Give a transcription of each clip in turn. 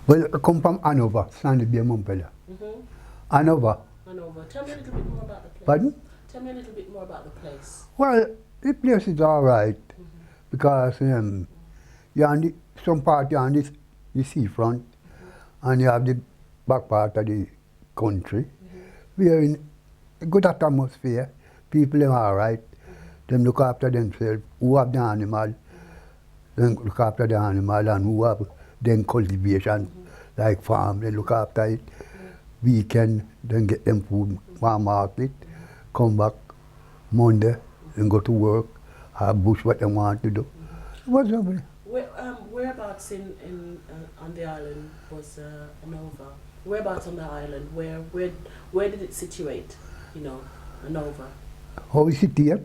Well, I come from Hanover, Sandy Bay, Montpellier. Mm-hmm. Hanover. Hanover. Tell me a little bit more about the place. Pardon? Tell me a little bit more about the place. Well, the place is all right Mm-hmm. because you're on some part you're on the seafront and you have the back part of the country. We are in a good atmosphere. People are all right. Them look after themselves. Who have the animal, then look after the animal, and who have then cultivation, like farm, they look after it. Weekend, then get them food, farm market, come back Monday, and go to work, have bush what they want to do. What's up? Whereabouts on the island was Hanover? Whereabouts on the island? Where did it situate? You know, Hanover. How is it here?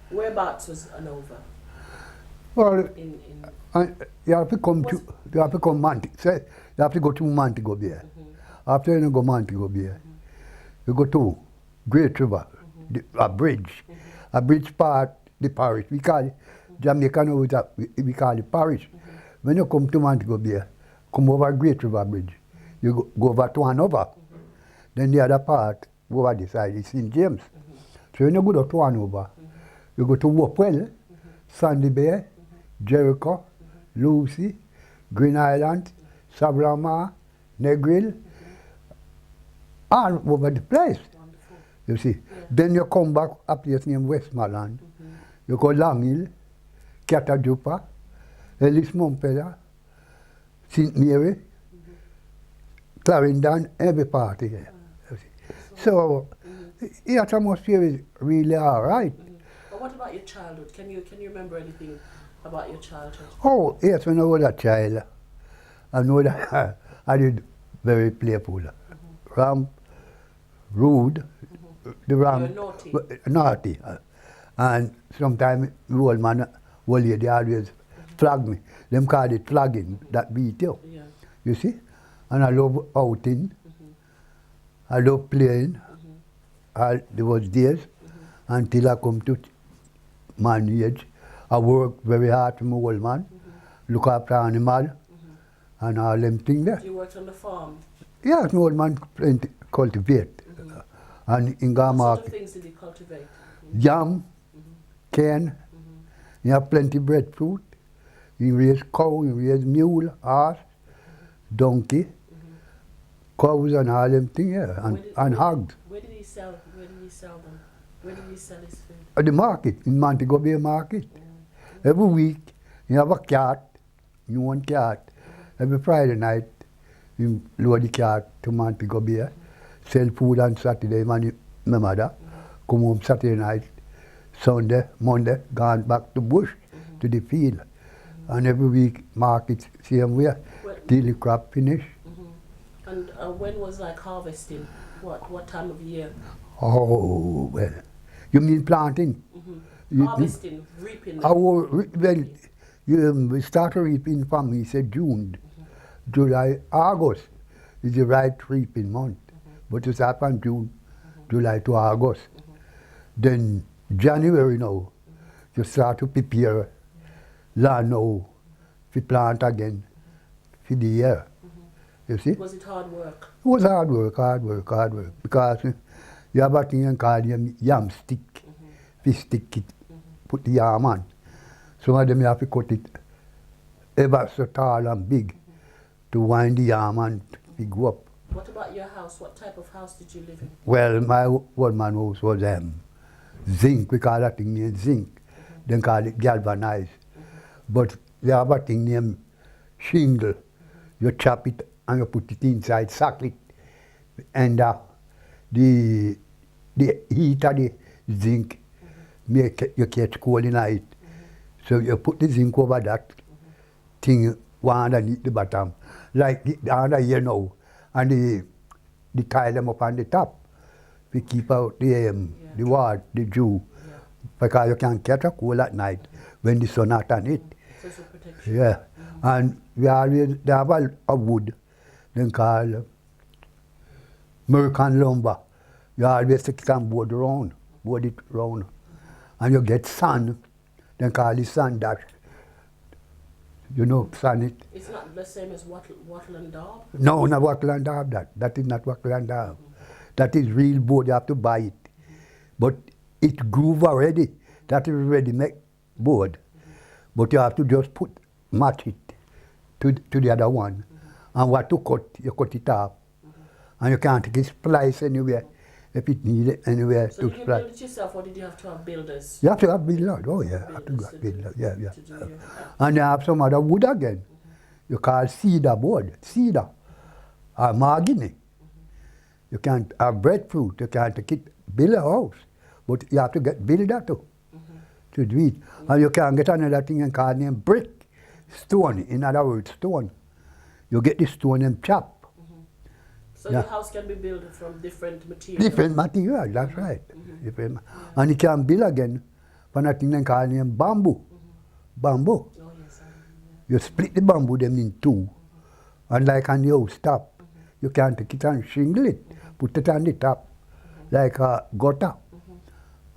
Whereabouts was Hanover? Well, In you have to come to, you have to come Montego. Say, you have to go to Montego Bay. After you go Montego Bay, you go to Great River, a bridge. A bridge part the parish. We call it Jamaica now we call it parish. When you come to Montego Bay, come over Great River Bridge. You go over to Hanover. Then the other part over this side is St. James. So when you go to Hanover, you go to Wopwell, Sandy Bay, Jericho, Lucy, Green Island, Sabrama, Negril, all over the place. Wonderful. You see. Yeah. Then you come back a place named Westmoreland. You go Long Hill, Catajupa, Ellis Montpellier, St. Mary, Clarendon, every part here. You see. So the atmosphere is really all right. But what about your childhood? Can you remember anything about your childhood? Oh, yes, when I was a child, I know that I did very playful. Ramp, rude, the ramp, You were naughty. naughty. And sometimes the old man, old lady always flag me. Them call it flagging, that beat you. Yeah. You see? And I love outing. I love playing. There was days until I come to man age. I work very hard for my old man, look after animal, and all them things there. You worked on the farm. Yes, my old man cultivate. And in What sort Gamark, of things did you cultivate? yam, cane, you have plenty breadfruit. You raise cow, you raise mule, horse, donkey, cows and all them things, yeah, and hogs. Where did he sell them? Where did he sell his food? At the market, in Montego Bay Market. Every week, you have a cart, you want cart. Every Friday night, you load the cart to Montego Bay, sell food on Saturday, my mother, come home Saturday night, Sunday, Monday, gone back to bush, to the field. And every week, market same way, till the crop finish. And when was like harvesting? What time of year? Oh, well, you mean planting? Harvesting, reaping. Well, we start reaping from me, say June, July, August is the right reaping month. But it's up from June, July to August. Then January now, you start to prepare land now, to plant again for the year. You see? Was it hard work? It was hard work, because you have a thing called yam stick, fish stick it, put the yam on. Some of them you have to cut it ever so tall and big to wind the yam and to go up. What about your house? What type of house did you live in? Well, my old man house was zinc, we call that thing named zinc. Then call it galvanized. But they have a thing named shingle. You chop it and you put it inside, sack it, and the heat of the zinc make you catch cold in it. So you put the zinc over that thing one underneath the bottom, like the other here now, and the tie them up on the top. We keep out the water, the dew, because you can catch a cold at night when the sun not on it. So it's a protection. Yeah, and we always they have a wood, then called American lumber. You always stick it and board it round, and you get sand, then call it sand dash. You know, sand it. It's not the same as wattle and daub? No, not wattle and daub that. That is not wattle and daub. That is real board, you have to buy it. But it groove already. That is ready made board. But you have to just match it to the other one. And what to cut, you cut it off. And you can't take it splice anywhere if it needed anywhere So to did you splice. build it yourself, or did you have to have builders? You have to have builders. Oh yeah, you have to Builders have builders. Yeah, yeah. to do your, And you have some other wood again. You call cedar board, cedar, or mahogany. You can't have breadfruit, you can't take it, build a house. But you have to get builder too, to do it. And you can get another thing and call name brick, stone, in other words, stone. You get the stone and chop. So Yeah. the house can be built from different materials? Different material, that's right. Different. And you can build again from a thing and call name bamboo. Bamboo. Oh, yes, You split the bamboo them in two. And like on the house top, you can take it and shingle it, put it on the top, like a gutter.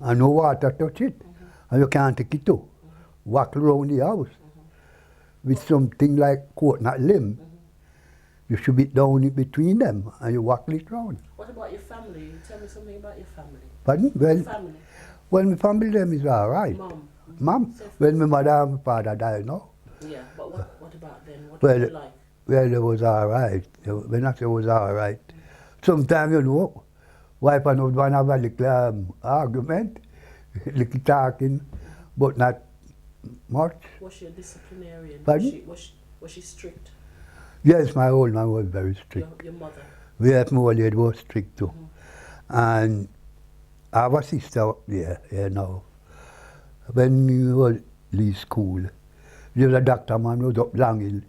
And no water touch it. And you can take it too. Walk around the house with something like coconut limb. You should be down in between them and you walk it round. What about your family? Tell me something about your family. Pardon? Your family, Well, my family them is all right. mom. Mom, well, my mother and my father died, no? Yeah, but what about them? What Well, was it like? Well, it was all right. When I say it was all right, sometimes, you know, wife and husband have a little argument, little talking, but not much. Was she a disciplinarian? Pardon? Was she strict? Yes, my old man was very strict. Your mother? Yes, my old lady was strict too. And I have a sister up there, you know. When we was leave school, there was a doctor man who was up Long Hill,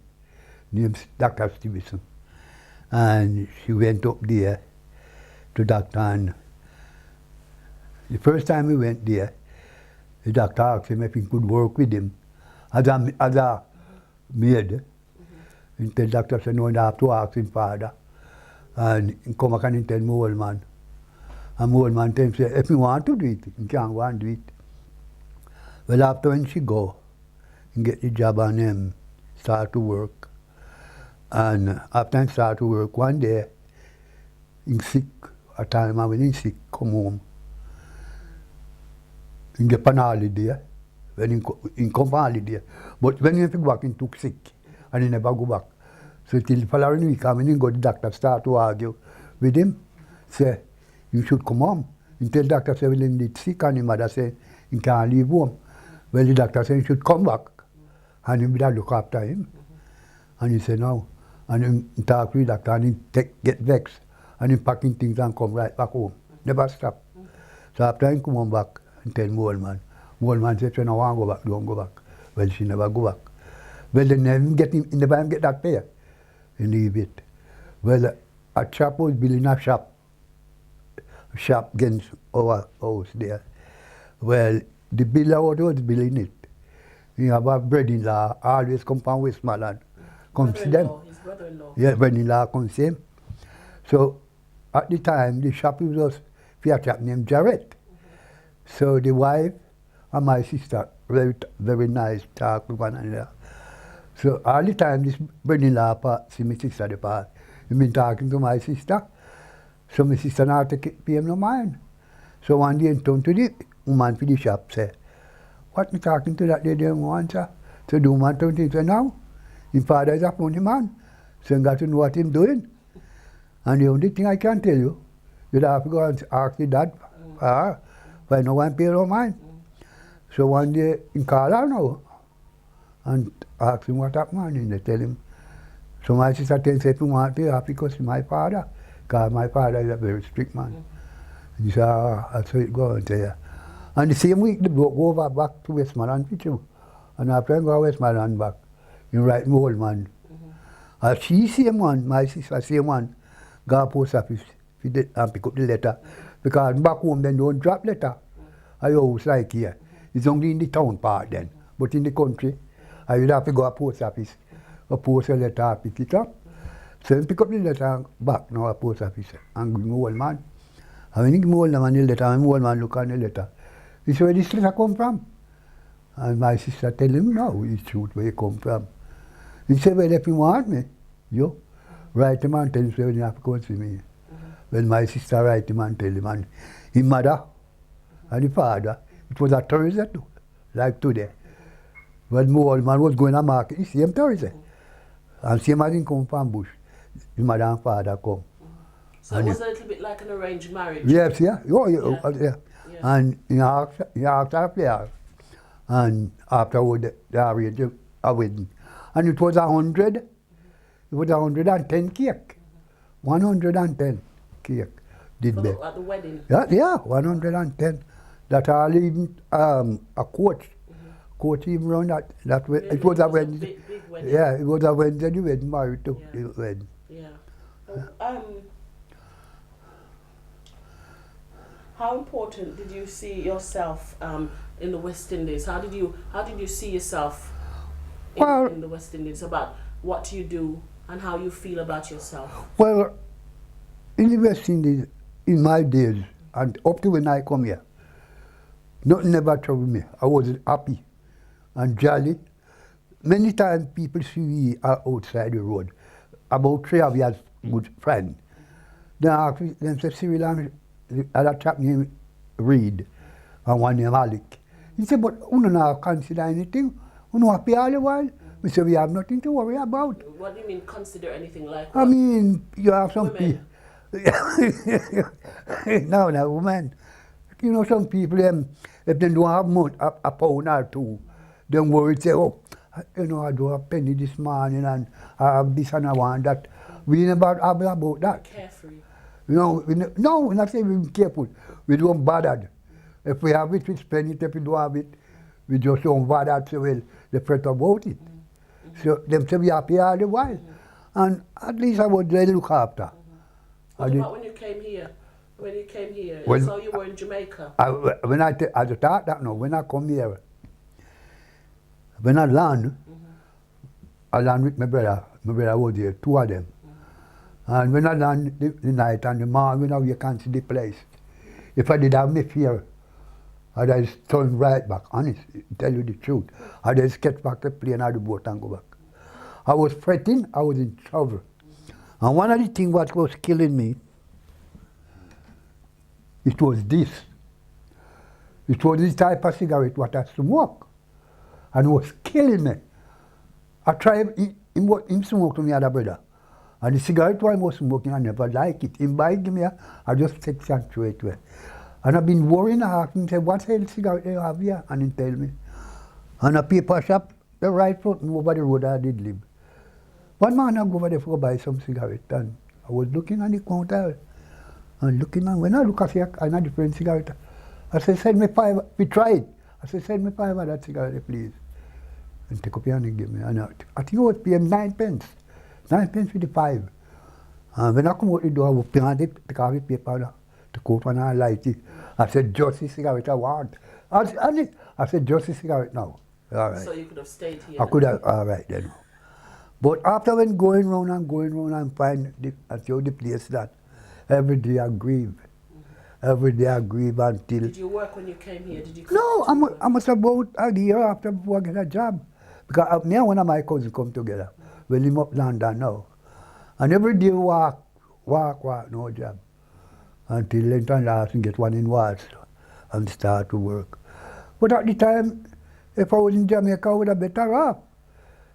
named Dr. Stevenson. And she went up there to doctor, and the first time we went there, the doctor asked him if he could work with him as a maid. And the doctor said, no, I have to ask his father. And he come back and he tell my old man. And my old man tell him, say, if you want to do it, you can go and do it. Well, after when she go and get the job and start to work, and after he start to work, one day, he sick, a time when he sick, come home. He get on holiday, when he come on holiday. But when he go back, he took sick, and he never go back. So till the following week, when he go, the doctor start to argue with him, say, you should come home. Until the doctor say, well, he did sick, and his mother say, he can't leave home. Well, the doctor said he should come back, and he would look after him. And he said, no. And he talk with the doctor, and he get vexed, and he packing things and come right back home. Never stop. So after he come home back, and tell my old man said, when I want to go back, don't go back. Well, she never go back. Well, they never get that pay. He leave it. Well, a chap was building a shop against our house there. Well, the builder was building it. He have a brother-in-law, always come from Westmoreland. Come see them. His brother-in-law. Yeah, brother-in-law come see him. So, at the time, the shop was for a chap named Jarrett. So the wife and my sister, very nice, talk with one another. So all the time this brother-in-law see my sister depart, he been talking to my sister. So my sister not pay him no mind. So one day he turned to the woman for the shop, say, what me talking to that lady want, sir? So the woman turned to him, say, now, his father is a funny man. So you got to know what he's doing. And the only thing I can tell you, you'd have to go and ask the dad for her. But no one pay no mind. So one day, he called her now and asked him what happened, and they tell him. So my sister tells him, if you want to pay her because he's my father, because my father is a very strict man. And he said, that's how it goes. And the same week, the bloke go over back to Westmoreland with you. And after I go to Westmoreland back, he write my old man. And she same one, my sister same one, go to post office and pick up the letter. Because back home, they don't drop letter. I always like here. It's only in the town part then. But in the country, I would have to go to post office, or post a letter, pick it up. So I pick up the letter back now at post office and give me old man. And when he give me old man the letter, and my old man look on the letter, he said, where this letter come from? And my sister tell him, no, it's truth where it come from. He said, well, if you want me, you write him and tell him, so when you have to come and see me. When my sister write him and tell him, and his mother and the father, it was a Thursday too, like today. When my old man was going to market, the same Thursday. And same as he come from Bush, his mother and father come. So it was a little bit like an arranged marriage. Yes, yeah. Oh, yeah. Yeah. Yeah. And he asked her player. And afterward, they arranged a wedding. And it was 100. It was 110 cake. 110 cake did they. At the wedding? Yeah, 110. That all even a coach. Coach even run that way. Really? It was a Wednesday. Big wedding. Yeah, it was a Wednesday, the wedding married to the wedding. Yeah. How important did you see yourself in the West Indies? How did you see yourself in the West Indies? About what you do and how you feel about yourself? Well, in the West Indies, in my days, and up to when I come here, nothing ever troubled me. I was happy and jolly. Many times people see me outside the road. About 3 of us good friends. Then I ask them, say, Cyril, and the other chap named Reed and one named Alec. He said, but you don't have consider anything. You don't happy all the while. We say, we have nothing to worry about. What do you mean consider anything like I what? mean, you have some Women. people. No, woman. You know, some people, if they don't have money, a pound or two, they worry, say, oh, you know, I do have a penny this morning and I have this and I want that. We never have about that. Carefree. You know, no, we're not saying we're careful. We don't bother. If we have it, we spend it. If we don't have it, we just don't bother. So well, they fret about it. So them say we happy all the while. And at least I was there to look after. What about when you came here? When you came here, Well, I saw you were in Jamaica. When I thought that now, when I come here, when I land with my brother. My brother was there, 2 of them. And when I land the night and the morning, you can't see the place. If I did have me fear, I'd just turn right back, honest, tell you the truth. I'd just get back the plane or the boat and go back. I was fretting, I was in trouble. And one of the things what was killing me, it was this. It was this type of cigarette what I smoke. And it was killing me. I tried, him smoke to me other brother. And the cigarette one was smoking, I never like it. Him buy it me, I just take some straight away. And I've been worrying, I asked him, say, what hell cigarette do you have here? And he tell me. And a paper shop, the right front over the road I did live. One man I go over there for buy some cigarette, and I was looking on the counter, and looking, and when I look at it, I know different cigarette. I said, send me 5, we tried. I said, send me 5 of that cigarette, please. And take up your hand and give me. And I think I was paying 9 pence. 9 pence with the 5. And when I come out the door, I was paying it, take off the paper, to go and I light it. I said, just the cigarette I want. I said, just the cigarette now. All right. So you could have stayed here. I could have, all right then. But after when going round and find the place that every day I grieve. Every day I grieve until... Did you work when you came here? Did you come No, to work? I must about a year after before I get a job. Because me and one of my cousins come together. We live up London now. And every day walk, no job. Until Linton last and get one in Warsaw and start to work. But at the time, if I was in Jamaica, I would have better off.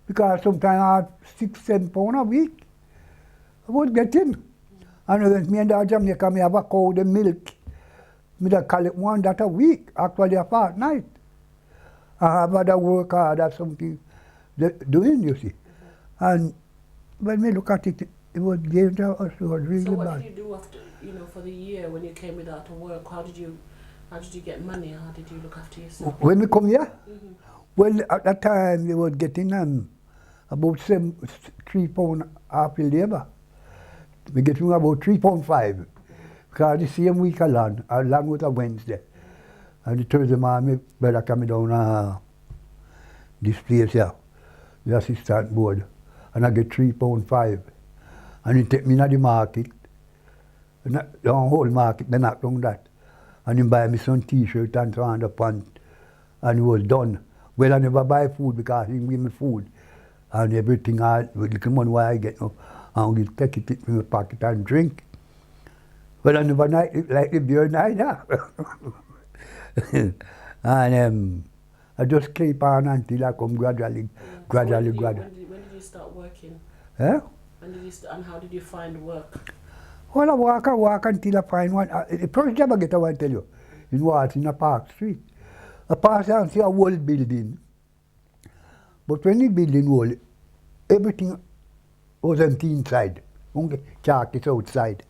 Because sometimes I had 6-7 pounds a week. I was getting. And when me and the Jamaica, me have a cow, the milk. Me da collect one that a week, actually a fortnight. I have other work hard or something doing, you see. And when we look at it, it was dangerous, it was really bad. So what did you do after, for the year when you came without a work? How did you get money? How did you look after yourself? When we come here? Well, at that time, we were getting about 3 pounds half a labor. We getting about 3.5 pounds. Because the same week I land was a Wednesday. And the Thursday morning, my brother coming down this place here, the assistant board, and I get 3.5 pounds. And he take me to the market, the whole market, they knock down that. And he buy me some t-shirt and some underpants, and it was done. Well, I never buy food because he give me food. and everything with little money what I get now, and we take it in my pocket and drink. Well, I never like the beer neither. And I just keep on until I come gradually. When did you start working? Eh? When did you and how did you find work? Well, I walk until I find one. The first job I get, I want to tell you, it was in a Park Street. I pass down, see a whole building. But when the building whole, everything was empty inside. Only chalk is outside.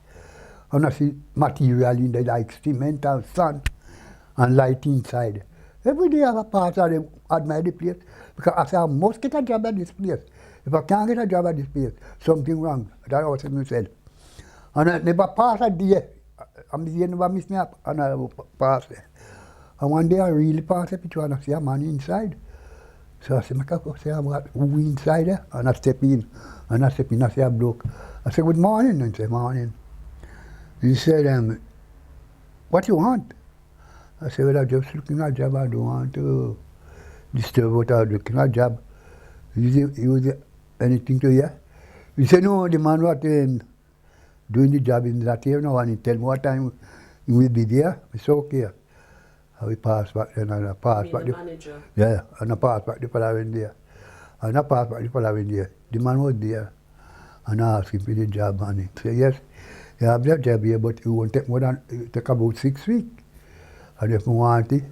And I see material in there like cement and sand and light inside. Every day I have a pass of them admire the place because I say I must get a job at this place. If I can't get a job at this place, something wrong. That I was saying myself. And I never pass a day. I'm the never miss me up and I pass there. And one day I really pass a picture and I see a man inside. So I say, I say, I'm who inside there? And I step in. And I step in, I see a bloke. I say, good morning. And he said, morning. He said, what you want? I said, well, I'm just looking at a job. I don't want to disturb what I'm looking at a job. Is there anything to hear? He said, no, the man was doing the job in that here now, and he tell me what time he will be there. It's okay. And we pass back then, and I pass back. The manager? Yeah, and I pass back the following day. And I pass back the following day. The man was there, and I asked him for the job, and he said, yes, you have that job here, but it won't take more than, it take about 6 weeks. And if I want it,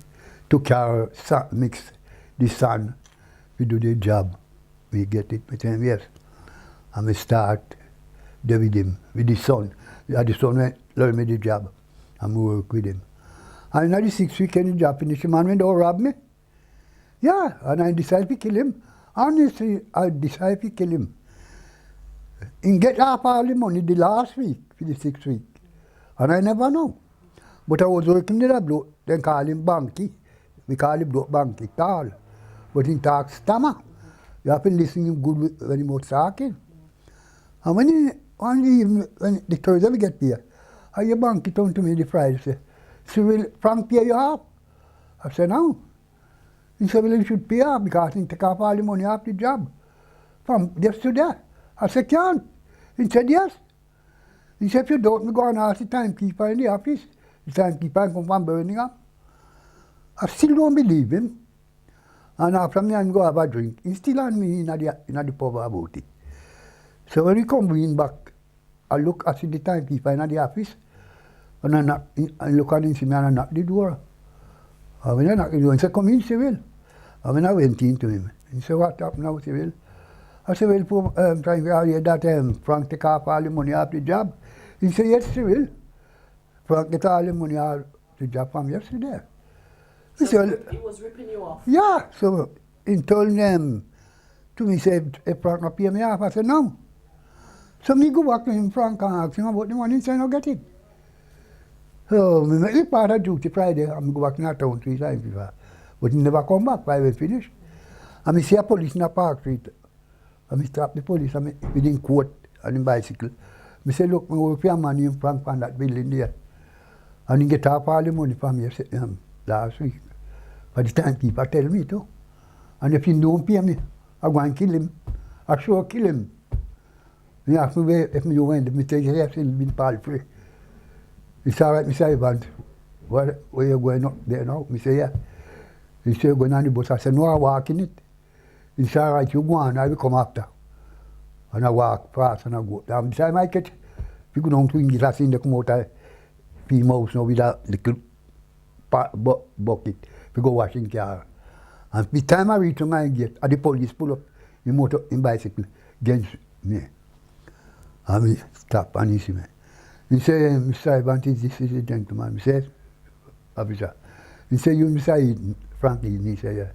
to carry, mix the sand, we do the job. We get it, we tell him, yes. And we start there with him, with the son. The son learn me the job, and we work with him. And in the 6 weeks, the job finished, the man went over rob me. Yeah, and I decided to kill him. Honestly, I decided to kill him. He get half all the money the last week, for the 6 weeks. And I never know. But I was working with a bloke, then call him Banky. We call him bloke Banky, tall. But he talks stammer. You have to listen to him good when he was talking. And when the Thursday we get there, your Banky turned to me the Friday and said, Cyril, Frank pay you off? I said, no. He said, well, you should pay off because he take off all the money off the job. From yesterday. I said, can't. He said, yes. He said, if you don't, we go and ask the timekeeper in the office. The timekeeper come from Birmingham. I still don't believe him. And after me, I go have a drink. He still on me in the pub about it. So when he come in back, I look, I see the timekeeper in the office. And I look at him, see me, and I knock the door. And when I knock the door, he said, come in, Cyril. And when I went in to him, he said, what happened now, Cyril? I said, well, trying to hear that Frank take off all the money off the job. He said, yes, Cyril. Frank get all the money off the job from yesterday. So said, he was ripping you off? Yeah. So he told them to me, said, if Frank not pay me off, I said, no. So me go back to him, Frank, and ask him about the money, he said, no get it. So me make the part of duty Friday, and go back in the town 3 times before. But he never come back, I will finish. And I see a police in the Park Street. And I stop the police, and I didn't quote on the bicycle. I say, look, I work for a man named Frank from that building there. And he get off all the money from me last week. But the timekeeper tell me too. And if he don't pay me, I go and kill him. I sure kill him. He asked me where, if me don't went, I say, yes, he'll be paltry. He said, all right, Mr. Evans, where you going up there now? I say, yeah. He said, going on the bus. I said, no, I walk in it. He said, all right, you go on, I will come after. And I walk fast and I go down. The time I catch, if you go down to English, I see them come out of the mouse now with a little bucket to go washing car. And the time I reach to my gate, the police pull up in motor, in bicycle against me. And we stop and he see me. He said, Mr. Evans, this is a gentleman. He said, officer. He said, you Mr. Eden, Frank Eden. He said, yeah.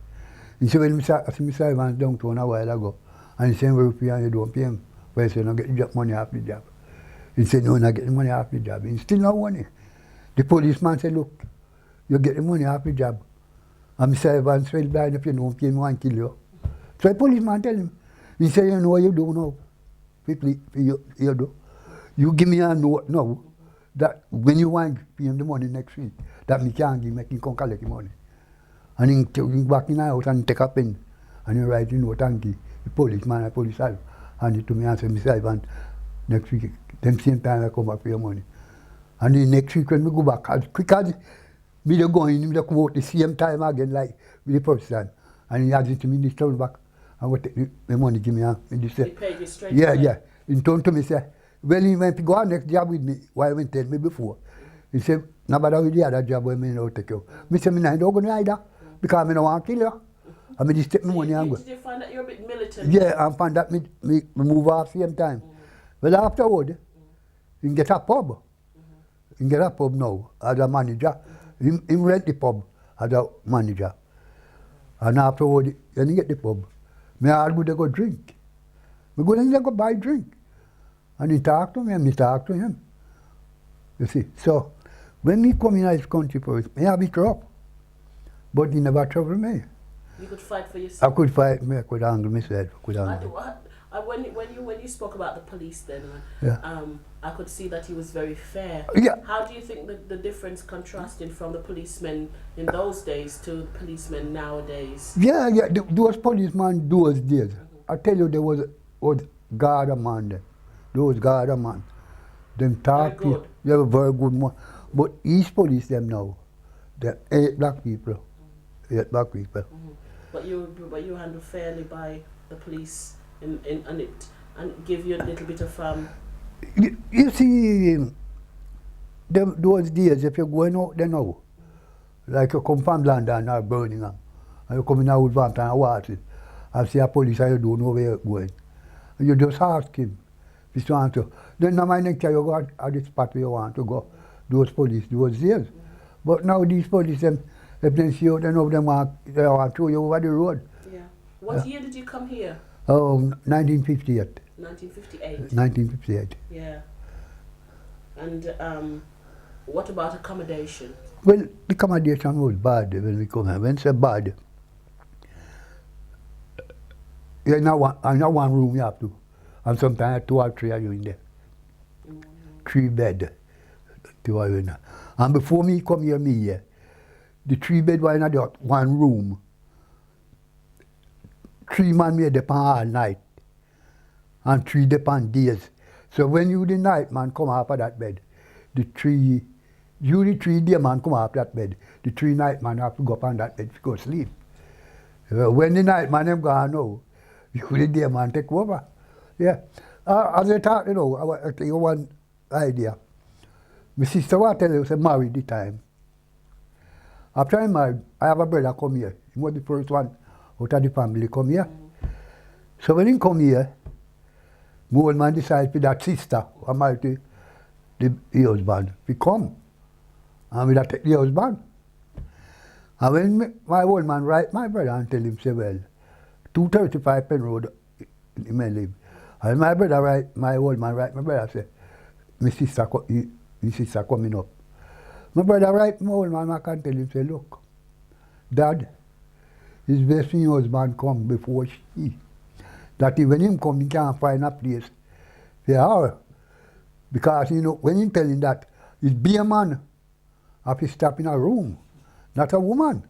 He said, well, Mr. Evans downtown a while ago. And he said, well, you don't pay him. Well, he said, no, get the money off the job. He said, no, not get the money off the job. He still no money. The policeman said, look, you get the money off the job. And Mr. Evans fell blind if you don't pay me, I kill you. So the policeman tell him, he said, you know what you do now? You do. You give me a note now that when you want to pay him the money next week, that me can't give, make him come collect the money. And he take back in the house and take a pen and he write the note and give. the policeman and police had hand it to me and say, Mr. Ivan, next week, them same time I come back for your money. And the next week when we go back, as quick as me they go in, me they come out the same time again like with the person. And he has it to me, he turn back and go take the money give me and he say, He paid you straight yeah, away? yeah. He turned to me say, well, he went to go on next job with me, why he went tell me before. He said, no matter with the other job where me now take you. Me say, me not don't go either, because me no want to kill you. And me just take my money and go. Did you find that you're a bit militant? Yeah, I found that me move off same time. Well, afterward, he get a pub. He get a pub now as a manager. He rent the pub as a manager. And afterward, when he get the pub, me all go to go drink. Me go there go buy drink. And he talk to me and me talk to him. You see, so when me come in this country first, me have it rough. But he never trouble me. You could fight for yourself? I could fight me, I could handle myself. I could handle. When you spoke about the police then, Yeah. I could see that he was very fair. Yeah. How do you think the difference contrasting from the policemen in those days to the policemen nowadays? Yeah, those policemen those days. I tell you, there was guard a man there. Those guard a man. Them talk Very good. they were very good man. But East police them now, they're 8 black people. 8 black people. But you handle fairly by the police and give you a little bit of You see, those days, if you're going out there now, like you come from London or Birmingham, and you come in Wolverhampton and watch it, and see a police and you don't know where you're going. And you just ask him if you want to. Then no mind tell you go at the spot where you want to go. Those police, those days. But now these police, if they see you, they know they want to throw you over the road. Yeah. What year did you come here? Oh, 1958. 1958. 1958. Yeah. And what about accommodation? Well, the accommodation was bad when we come here. When it's bad, you not one room you have to. And sometimes 2 or 3 are you in there. 3 bed. 2 are you in there. And before me come here, the 3 bed were in that 1 room. 3 man made the pan all night. And 3 depend days. So when you the night man come off of that bed, the 3 day man come off that bed, the 3 night man have to go up on that bed to go sleep. When the night man them gone now, you the day man take over. Yeah. As I talk, I tell you one idea. My sister was tell you, she married the time. After I married, I have a brother come here. He was the first one out of the family come here. So when he come here, my old man decided for that sister who married to the husband to come. And we take the husband. And when my old man write my brother and tell him, say, well, 235 Pen Road, he may live. And my brother write, my old man write, my brother say, my sister coming up. My brother write, my old man, I can tell him, say, look, Dad, it's best when your husband come before she. That when him come, he can't find a place for her. Because, when he tell him that, it's be a man have to stop in a room, not a woman.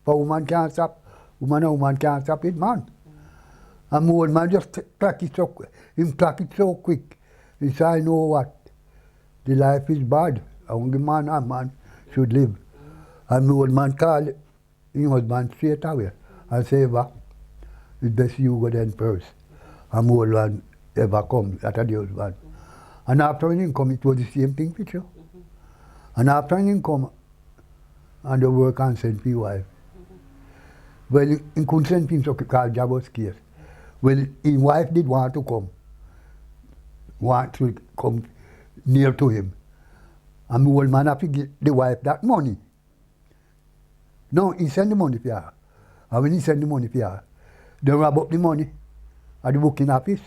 But woman can't stop, woman can't stop it, man. And my old man just clock it so quick. Him clock it so quick. He said, I know what, the life is bad. Only man and man should live. And my old man called his husband straight away and say, Eva, it's best you go then first. And my old man ever come, that's the husband. And after when he come, it was the same thing with you. And after when he come, and the work and send for his wife. Well, he couldn't send him so called Jabos case. Well, his wife did want to come near to him. And the old man have to give the wife that money. No, he send the money for her. And when he send the money for her, they rob up the money at the booking office.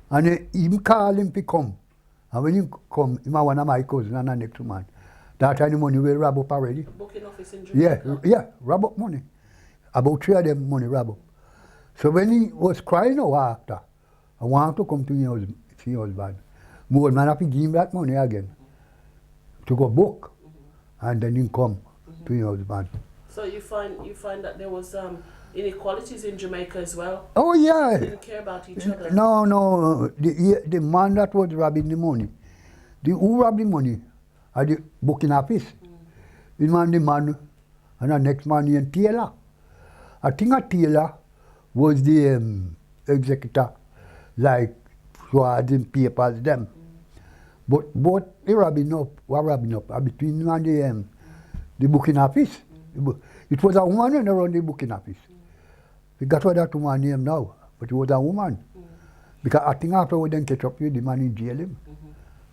And he call him to come. And when he come, he one of my cousins and the next man. That time the money will rob up already. Booking office in Jamaica? Yeah, rob up money. About 3 of them money rob up. So when he was crying out after, I want to come to his husband. My old man have to give him that money again to go book. And then he come to his husband. So you find that there was inequalities in Jamaica as well? Oh yeah. They didn't care about each other. No. The man that was robbing the money, who robbed the money at the booking office. The man, and the next man named Taylor. I think a Taylor was the executor, like swords and papers them. But both they were robbing up between him and the booking office. It was a woman who around the booking office. We got what that woman name now, but it was a woman. Because I think afterwards then catch up with the man in jail him.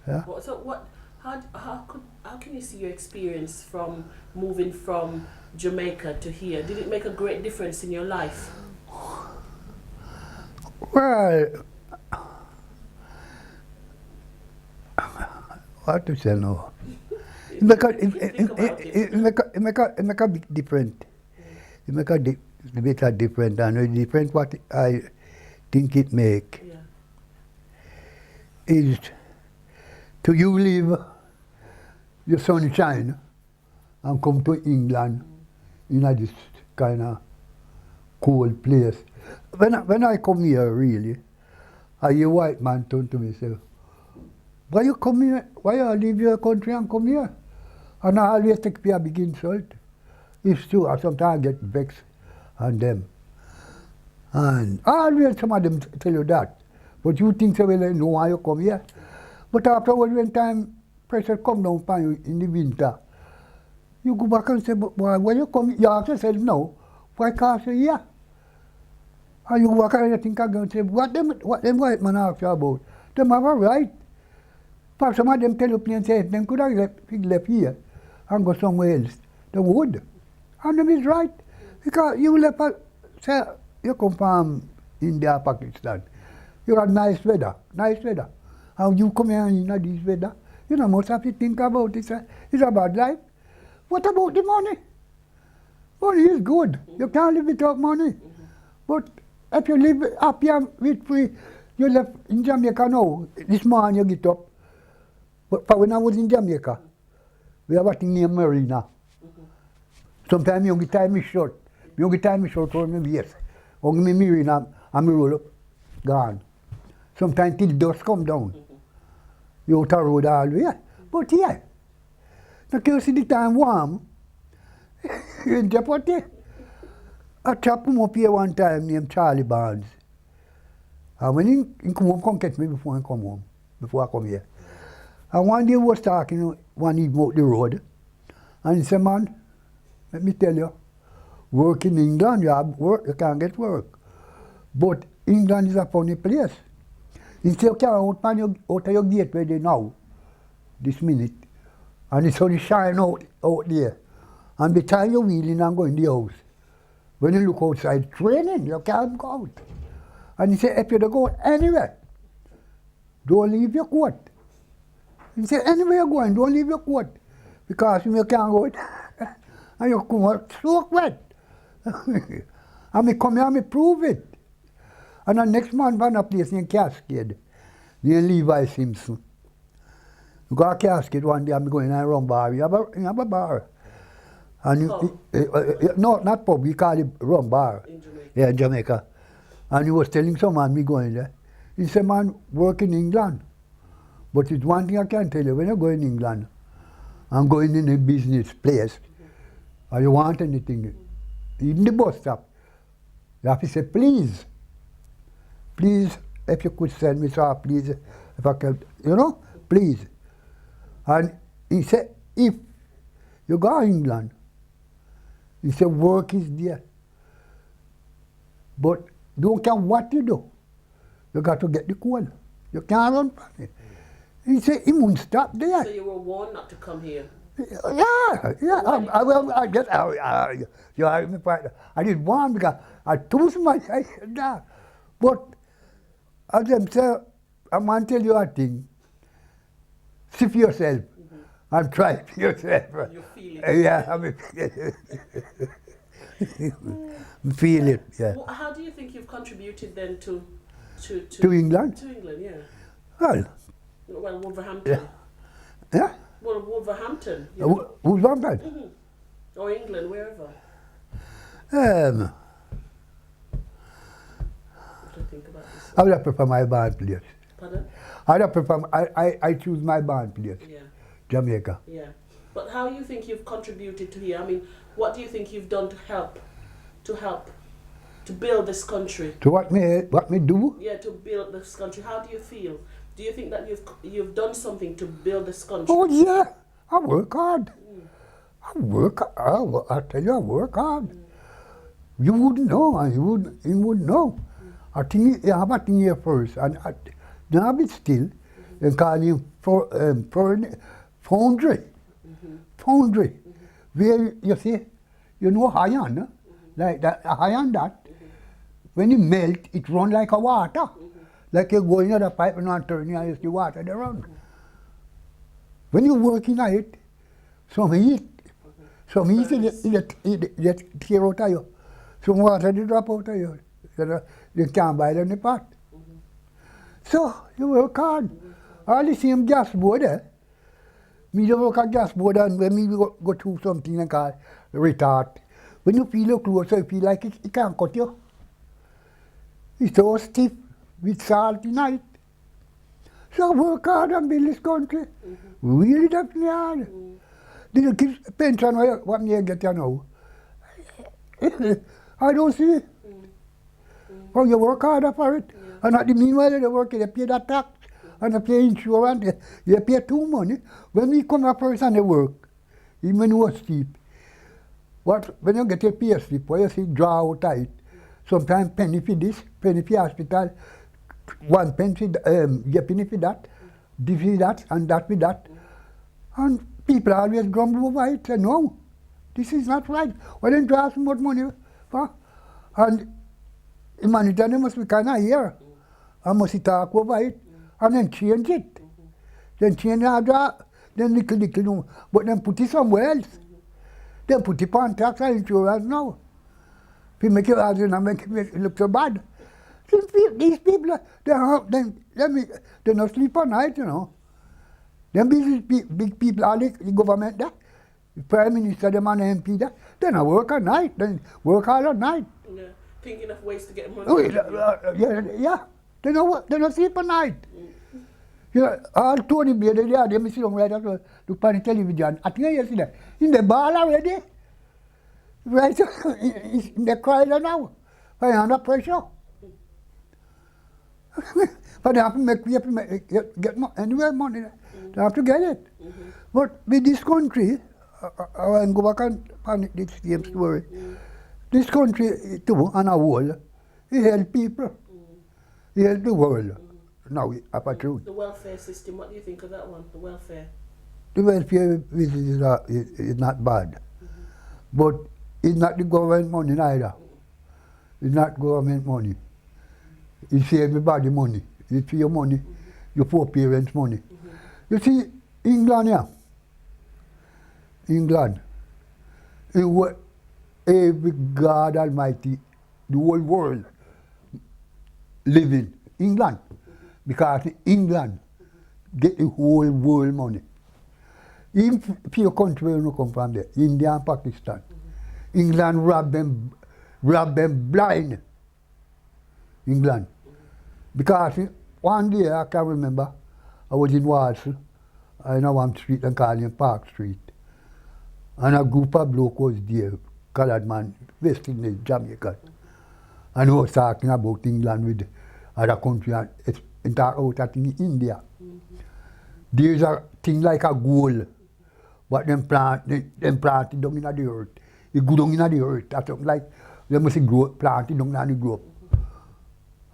Yeah. So what? How can you see your experience from moving from Jamaica to here? Did it make a great difference in your life? Well, what to say now? It make a big difference. It make a bit of difference, and the difference what I think it make is to you leave your sunshine and come to England in this kind of cold place. When I come here, really, a white man turn to me and say, why you come here? Why you leave your country and come here? And I always take me a big insult. It's true, I sometimes get vexed on them. And always some of them tell you that. But you think so well, I know why you come here. But afterwards, when time pressure come down upon you in the winter, you go back and say, but why when you come, you ask yourself, no, why can't you here? And you go back and you think again and say, what them white man ask you about? Them have a right. But some of them tell you plain say, them could have left here and go somewhere else. They would. And them is right. Because you left, say, you come from India, Pakistan. You have nice weather. And you come here in this weather. You know, most have to think about it. It's a bad life. What about the money? Money is good. You can't live without money. But if you live happy and with free, you left in Jamaica now. This morning you get up. But when I was in Jamaica, we have a thing named Marina. Sometimes you get time is short. You get time is short for me, yes. Only me Marina and me roll up, gone. Sometimes till dust come down. You out the road all the way. But yeah, now you see the time warm, you're in jeopardy. I chap him up here one time named Charlie Barnes. And when he come home, come catch me before I come home, before I come here. And one day we was talking, one evening out the road, and he said, man, let me tell you, work in England, you have work, you can't get work. But England is a funny place. Instead you can't out of your gateway there now, this minute, and the sun is shining out there. And by the time you're wheeling and going in the house, when you look outside, it's raining, you can't go out. And he said, if you don't go anywhere, don't leave your coat. He said, anywhere you're going, don't leave your coat. Because you can't go out, and you come out soaked wet. And me come here and me prove it. And the next man found a place in Cascade, near Levi Simpson. You go to Cascade one day, I'm going in a rum bar. You have a bar. And no, not pub, we call it rum bar. In Jamaica. Yeah, in Jamaica. And he was telling some man, me going there. He said, man, work in England. But it's one thing I can tell you, when you go in England, and going in a business place, or you want anything, in the bus stop, you have to say, please, if you could send me so, please, if I can, please. And he said, if you go to England, he said, work is there. But don't care what you do, you got to get the coal. You can't run from it. He said, he won't stop there. So you were warned not to come here? Yeah. I guess I did one because I too much. I said, nah. But as them say, I'm going to tell you a thing. See for yourself and try for yourself. You feel it? Yeah, I feel it. Yeah. Well, how do you think you've contributed then to England? To England, yeah. Well, Wolverhampton. Yeah. Well, Wolverhampton. Yeah. Wolverhampton? Or England, wherever. have to think about this. I would prefer my band place. Pardon? I choose my band place. Yeah. Jamaica. Yeah. But how you think you've contributed to here? I mean, what do you think you've done to help to build this country? So what me do? Yeah, to build this country. How do you feel? Do you think that you've done something to build this country? Oh yeah, I work hard. I tell you, I work hard. You wouldn't know, and you wouldn't know. I think you have a thing here first, and now be still, and call you foundry. Foundry. Where you see, you know iron, like that iron that. When it melt, it run like a water. Like you go in the pipe and not turn, you see water they run. When you work in it, some heat it tear out of you. Some water they drop out of you. You can't buy it in the pot. So you work hard. All the same gas board there. Me don't work at gas board, and when me go through something like that, retard. When you feel your clothes, you feel like it can't cut you. It's so stiff with salt in it. So work hard and build this country. Really definitely hard. Little kids pension what me get you now. I don't see. Oh, you work harder for it. And at the meanwhile they work, they pay that tax and they pay insurance, they pay too money. When we come up first and they work, even though it's cheap. When you get a pay slip, where you see draw out of it, sometimes penny for this, penny for hospital, 1 penny for get penny for that, this for that, and that for that. And people always grumble over it, say, no, this is not right. Why don't you ask more money for? And humanitarian must be kind of here. I must talk over it, and then change it. Then change it, then little, but then put it somewhere else. Then put it on tax and insurance now. If you make it hard and make it look so bad. These people, they don't sleep at night, you know. Them big people, all the government there, the Prime Minister, them and the MP there, they don't work at night, they work all at night. Yeah. Thinking of ways to get money. Oh, yeah. They don't sleep at night. You know, all Tony Blair, they sit down right after look on the television. I think you see that. In the ball already. Right, in the crowd now. By under pressure. But they have to get anywhere money. They have to get it. But with this country, I want to go back on this same story. This country, too, on a whole, it helps people. It helps the world. Now, up a truth. The welfare system, what do you think of that one? The welfare? The welfare is not bad. But it's not the government money either. It's not government money. It's everybody money. It's your money, your poor parents' money. You see, England, yeah. England. It was every God Almighty, the whole world living England. Because England get the whole world money. Even few countries where you come from there, India and Pakistan. England rob them blind. England. Because one day I can remember I was in Walsall, in one street and called it Park Street. And a group of blokes was there, colored man, West Indies, Jamaican. And he was talking about England with other countries and talk about in India. There's a thing like a gold, but them plant it down in the earth. It go down in the earth. That's something like they must plant it down in the ground.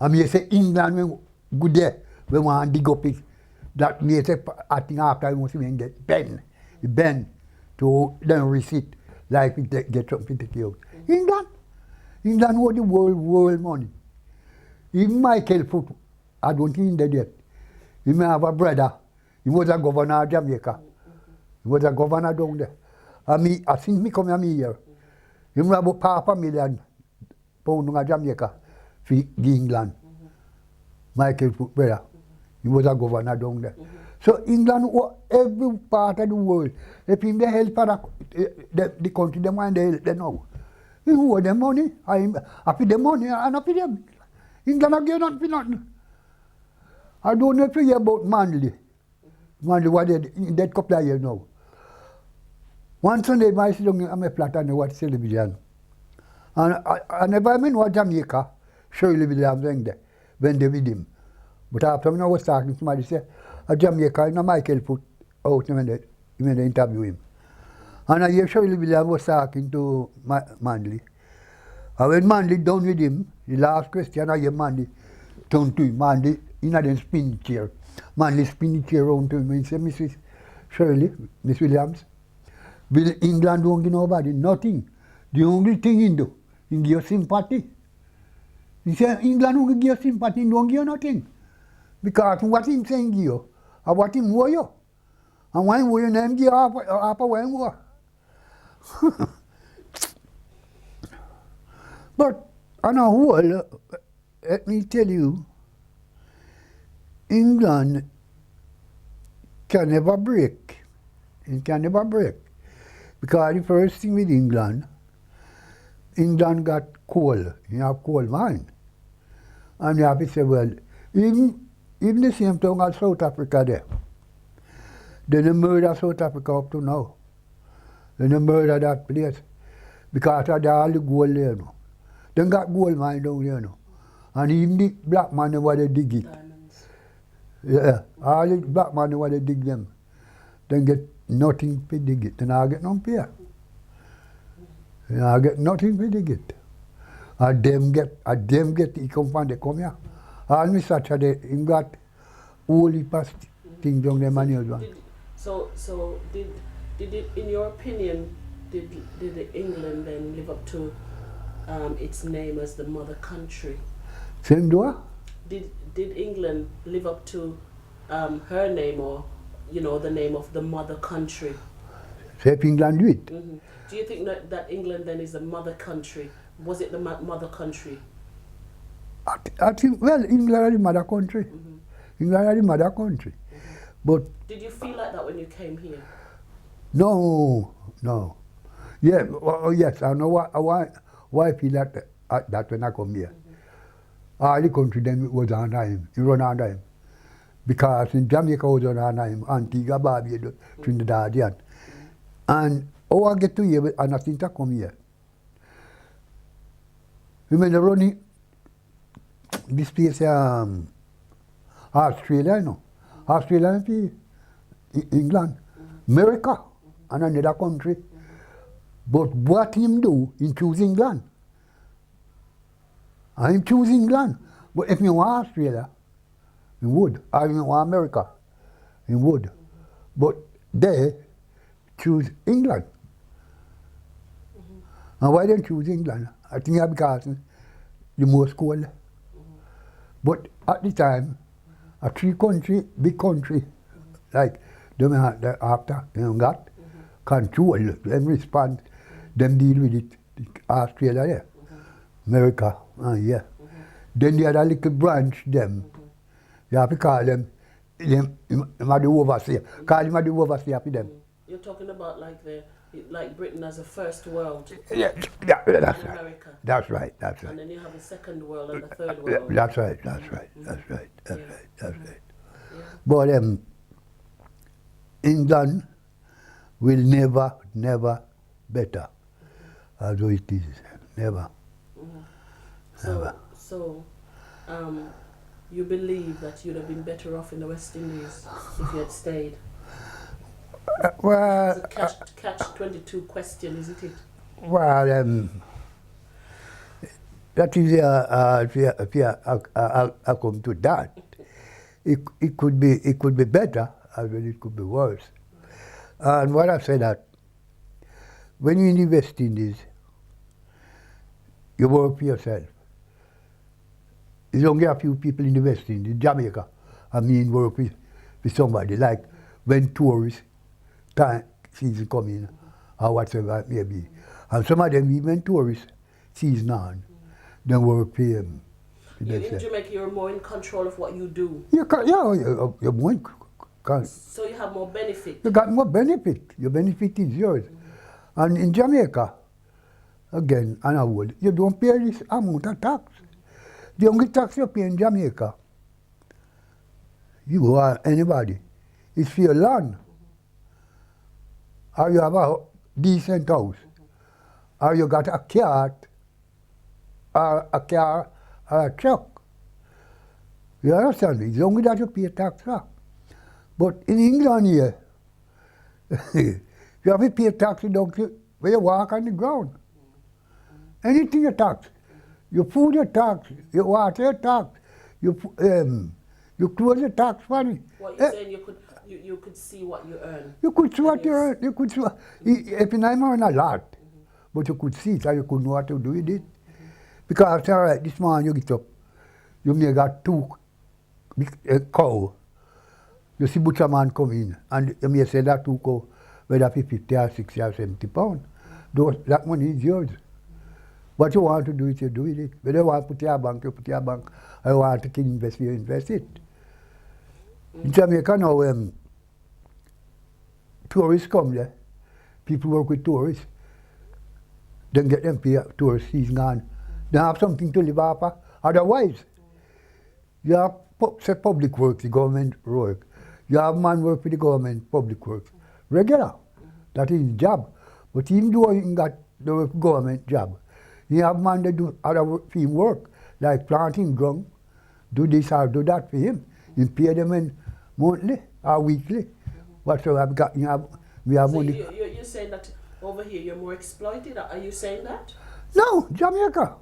And me say England when go there, we want to dig up it. That me say I think after we must get bend to then receipt like we get something to take out. England hold the world money. Even Michael Foot, I don't think he's dead yet. He may have a brother. He was a governor of Jamaica. He was a governor down there. And since me come here, he have about £500,000 in Jamaica for England. Michael Foot, brother. He was a governor down there. So England, every part of the world, if they help the country, they want to help them now. He owe them money. I pay them money and I pay them. England don't give nothing for nothing. I don't know if you hear about Manley. Manley, what they dead couple of years now. One Sunday, I sit down on my flat and I watch television. And I never been to Jamaica, Shirley Williams when they with him. But after I was talking, somebody said, Jamaica, and Michael put out when they interview him. And I hear Shirley Williams was talking to Manley. And when Manley done with him, the last question I hear Manley turn to him. Manley, he had a spin chair. Manley spin the chair around to him and he said, Mrs. Shirley, Miss Williams, will England don't give nobody nothing. The only thing he do, he give you sympathy. He said, England don't give you sympathy, he don't give you nothing. Because what him saying give you, and what him owe you. And when he owe you, then give you half of what him owe. But on a whole, let me tell you, England can never break. It can never break. Because the first thing with England got coal. You have coal mine. And you have to say, well, even the same thing as South Africa there. They don't murder South Africa up to now. They don't murder that place. Because of all the gold there, no. They got gold mine down there, no. And even the black man, they want to dig it. Diamonds. Yeah, all the black man, they want to dig them. They get nothing to dig it. Then I get no pay. I get nothing to dig it. And them get the come from they come here. All me Saturday, he got all the past things down there manual. So did it, in your opinion, did England then live up to its name as the mother country? Same door? Did England live up to her name, or the name of the mother country? Say England do it. Mm-hmm. Do you think that England then is the mother country? Was it the mother country? I think, well, England is the mother country. Mm-hmm. England is the mother country. Mm-hmm. But did you feel like that when you came here? no. Yeah, yes, I know why I feel that when I come here. Mm-hmm. All the country then was under him. He run under him. Because in Jamaica was under him, Antigua, Barbados, Trinidadian. And how I get to here, and I think I come here. Remember running this place, Australia, you know. Australia and England, America, and another country. But what him do, he choose England. And him choose England. But if you want Australia, he would. Or if you want America, he would. But they choose England. And why they choose England? I think it's because the most cold. But at the time, a big country, like them after got control, them respond, them deal with it. Australia there, America, yeah. Then the other little branch, them, you have to call them the overseer. Call them the overseer for them. You're talking about like Britain as a first world. Yeah, that's right. America. That's right. And then you have a second world and a third world. That's right. Yeah. But England will never better as it is. Never. Mm-hmm. So, you believe that you'd have been better off in the West Indies if you had stayed? Well, it's a catch-22 question, isn't it? Well, that is I come to that. It could be better, as well it could be worse. And what I say that when you're in the West Indies, you work for yourself. There's only a few people in the West Indies, Jamaica, work with somebody, like when tourists time season come in, or whatever it may be. And some of them, even tourist season on, they work for them. In Jamaica, you're more in control of what you do. You're more so you have more benefit. You got more benefit. Your benefit is yours. And in Jamaica, again, and I would, you don't pay this amount of tax. The only tax you pay in Jamaica, you or anybody, is for your land. Or you have a decent house. Or you got a car, or a truck. You understand? It's only that you pay tax for. But in England here, you have to pay tax where you walk on the ground. Anything you tax. Your food you tax, your water you tax, your clothes you tax money. What you're saying, you could see what you earn. You could see what you earn. You could see what, if you don't earn a lot, but you could see it and you could know what to do with it. Because after all right, this morning you get up, you may got two cow. You see butcher man come in, and you may say that two cow, whether 50 or 60 or 70 pounds. That money is yours. What you want to do it, you do with it. Whether you want to put your bank, you put your bank. Or you want to invest, you invest it. In Jamaica now, tourists come there. People work with tourists. Then get them pay, tourist season gone. They have something to live off of. Otherwise, you have public work, the government work. You have man work for the government, public work. Regular. That is his job. But even though he got the government job, you have man that do other team work, like planting ground, do this or do that for him. You pay them in monthly or weekly. Whatsoever we have So money. you're saying that over here you're more exploited? Are you saying that? No, Jamaica.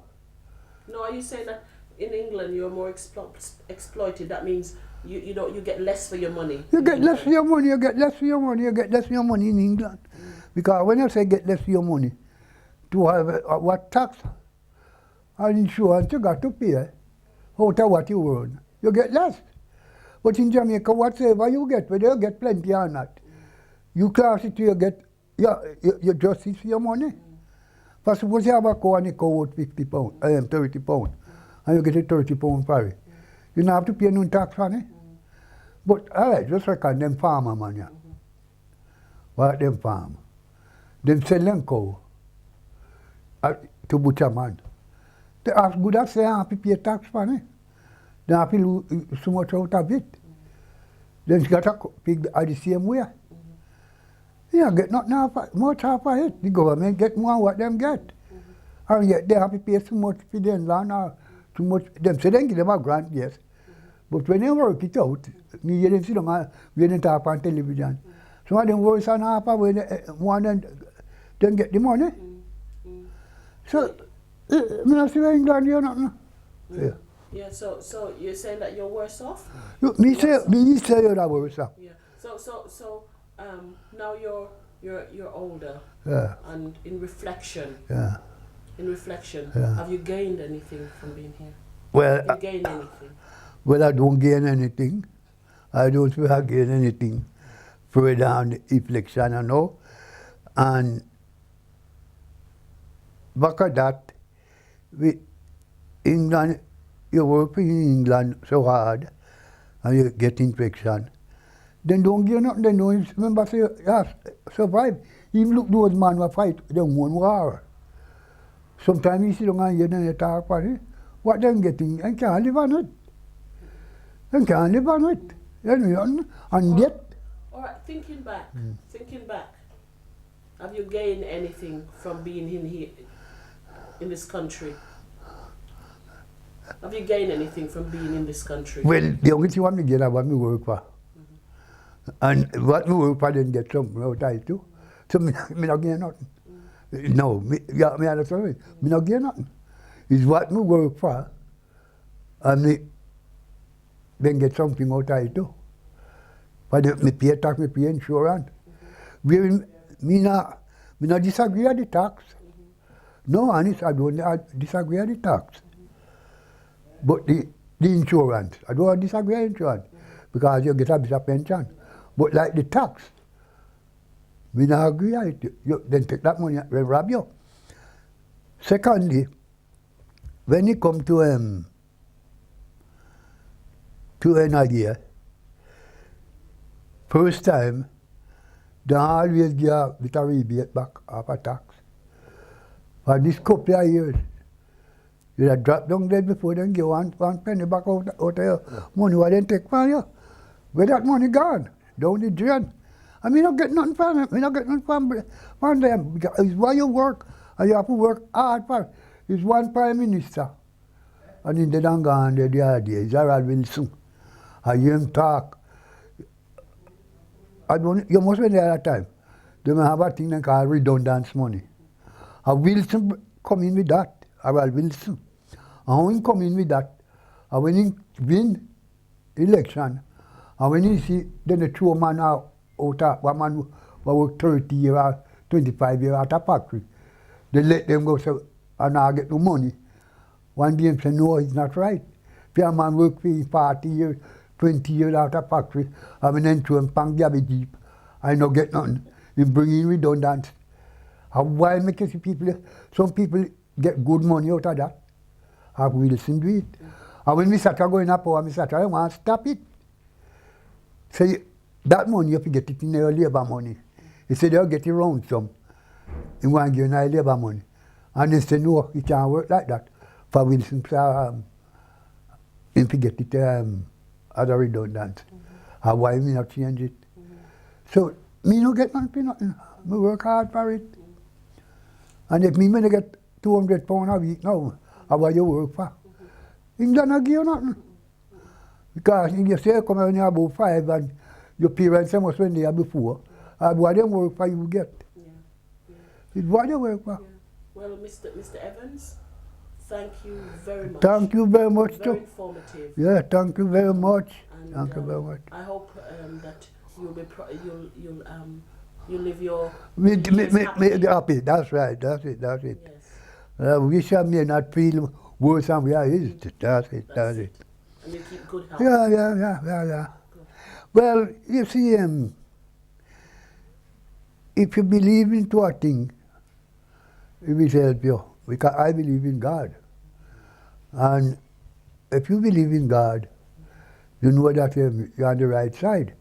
No, are you saying that in England you're more exploited? That means you get less for your money. You get less for your money, you get less for your money, you get less for your money in England. Because when I say get less for your money, to have what tax and insurance you got to pay out of what you earn, you get less. But in Jamaica, whatever you get, whether you get plenty or not, you class it to you get your justice for your money. For suppose you have a cow and the cow worth 50 pounds, 30 pounds, and you get a 30 pound for it. You don't have to pay no tax on it. But all right, just reckon them farmer man, yeah. What them farm? Them sell them cow to butcher man. They as good as they have to pay tax for it. They have to lose so much out of it. Then got a pig the same way. Yeah, get not much half of it. The government get more what them get. And yet they have to pay so much for their land or too much. Them say they give them a grant, yes. But when they work it out, me hear them sit down and we didn't talk on television. Some of them worse than half of one then get the money. So, I don't see England here nothing. Yeah. Yeah, so you're saying that you're worse off? Me say you're worse off. Yeah. So now you're older. Yeah. And in reflection. Yeah. Yeah. Have you gained anything from being here? Well, Have you gained anything? Well, I don't gain anything. I don't feel I gain anything further on the election, I know. And back at that, with England, you work in England so hard and you get infection. Then don't get nothing, then don't remember say, yeah, survive. Even look those men who fight, they won war. Sometimes you sit down and hear them talk about it. What them getting, and can't live on it. They can't live on it. And yet. All right, thinking back, have you gained anything from being in here, in this country? Have you gained anything from being in this country? Well, the only thing I get is what I work for. And what I work for, then get something out of it too. So I not gain nothing. No, I understand me. I not gain nothing. It's what I work for, and then get something out of it too. But me pay tax, me pay insurance. Me not disagree with the tax. No, honest, I don't disagree with the tax. But the insurance, I don't disagree with insurance because you get a bit of pension. But like the tax, we not agree with it. You then take that money and rob you. Secondly, when it come to an idea, first time, they always give a bit of rebate back after tax. For this couple of years, You have drop down dead before them give one penny back out of your money what they take from you. Where that money gone? Down the drain. And we don't get nothing from it. We don't get nothing from them. Because it's why you work, and you have to work hard for it. It's one prime minister. And in the done gone the other day, it's Harold Wilson. I hear him talk. You must be there at that time. They may have a thing they call redundant money. And Wilson come in with that. Harold Wilson. And when he come in with that, and when he win election, and when he see, then they throw a man out of one man who work 30 years or 25 years at a factory. They let them go so, and I get the money. One day they say, no, it's not right. If a man work for 40 years, 20 years out of factory, and then throw him pang garbage deep, I don't get nothing. He bring in redundant. And why make you see people, some people get good money out of that? Have Wilson do it. And when we start going up, we start I want to stop it. Say, that money, you have to get it in your labor money. He said, they'll get it round some. He want to give you labor money. And they say, no, it can't work like that. For Wilson, if you get it as a redundant. And why me not change it? So, me no get nothing for nothing. I work hard for it. And if me when get £200 a week now, how what you work for? England not give you nothing. Because if you say come when you're about 5 and your parents say must when they are before, and what they work for you get. Yeah. It's what you work for. Yeah. Well, Mr. Evans, thank you very much. Thank you very much Very too. informative. Yeah, thank you very much. And, Thank you very much. I hope that you'll live your Me years happily. happy. That's right. That's it. Yes. We shall may not feel worse than we are. That's it. And you keep good health. Yeah. Well, you see, if you believe into a thing, it will help you. Because I believe in God. And if you believe in God, you know that you're on the right side.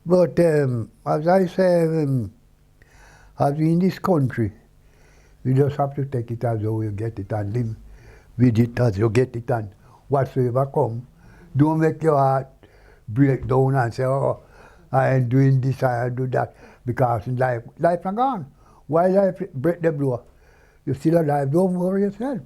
But as I say, as we in this country, you just have to take it as how you get it and live with it as you get it and whatsoever come. Don't make your heart break down and say, oh, I ain't doing this, I ain't do that. Because in life not gone. Why life break the blow? You're still alive, don't worry yourself.